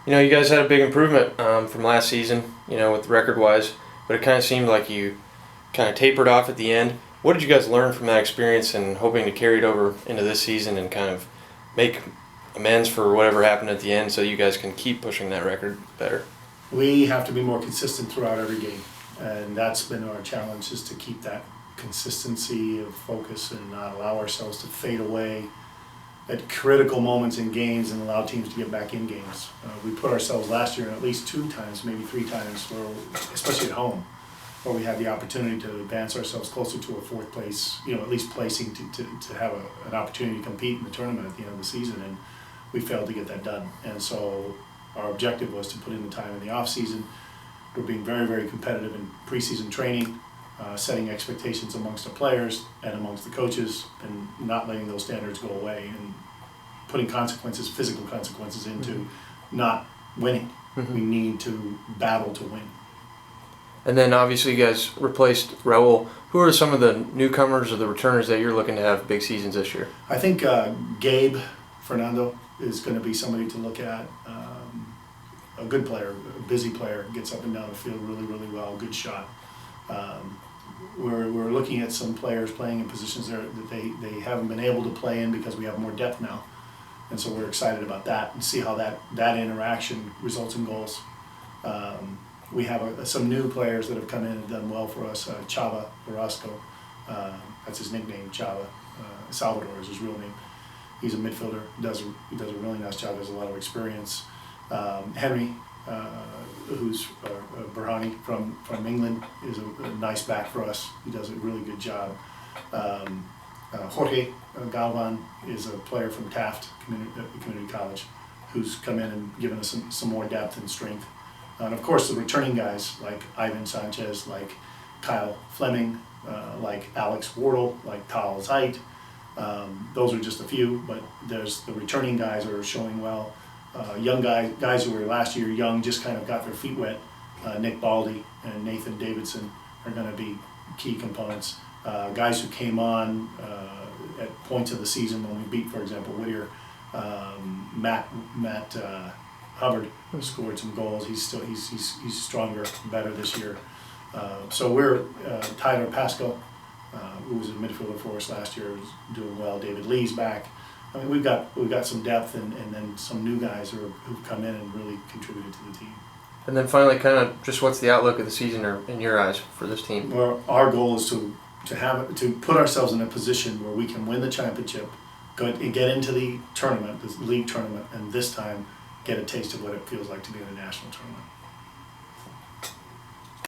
You guys had a big improvement from last season, with record-wise, but it kind of seemed like you kind of tapered off at the end. What did you guys learn from that experience and hoping to carry it over into this season and kind of make amends for whatever happened at the end so you guys can keep pushing that record better? We have to be more consistent throughout every game, and that's been our challenge, is to keep that consistency of focus and not allow ourselves to fade away at critical moments in games and allow teams to get back in games. We put ourselves last year in at least 2 times, maybe 3 times, especially at home, where we had the opportunity to advance ourselves closer to a 4th place, at least placing to have an opportunity to compete in the tournament at the end of the season, and we failed to get that done. And so our objective was to put in the time in the off season. We're being very, very competitive in preseason training, setting expectations amongst the players and amongst the coaches, and not letting those standards go away, and putting physical consequences into not winning. We need to battle to win. And then obviously you guys replaced Raul. Who are some of the newcomers or the returners that you're looking to have big seasons this year? I think Gabe Fernando is going to be somebody to look at. A good player, a busy player, gets up and down the field really, really well, good shot. We're looking at some players playing in positions there that they haven't been able to play in because we have more depth now. And so we're excited about that and see how that interaction results in goals. We have some new players that have come in and done well for us. Chava Orozco, that's his nickname, Chava. Salvador is his real name. He's a midfielder. He does a really nice job. Has a lot of experience. Henry, who's Berhani from England, is a nice back for us. He does a really good job. Jorge Galvan is a player from Taft Community College, who's come in and given us some more depth and strength. And of course the returning guys like Ivan Sanchez, like Kyle Fleming, like Alex Wardle, like Tal Zeit. Those are just a few, but there's the returning guys are showing well. Young guys who were last year young, just kind of got their feet wet. Nick Baldy and Nathan Davidson are going to be key components. Guys who came on at points of the season when we beat, for example, Whittier. Matt Hubbard scored some goals. He's stronger, better this year. So we're Tyler Pasco, who was a midfielder for us last year, is doing well. David Lee's back. I mean, we've got some depth and then some new guys who've come in and really contributed to the team. And then finally, kind of just what's the outlook of the season or in your eyes for this team? Well, our goal is to put ourselves in a position where we can win the championship, get into the tournament, the league tournament, and this time get a taste of what it feels like to be in a national tournament.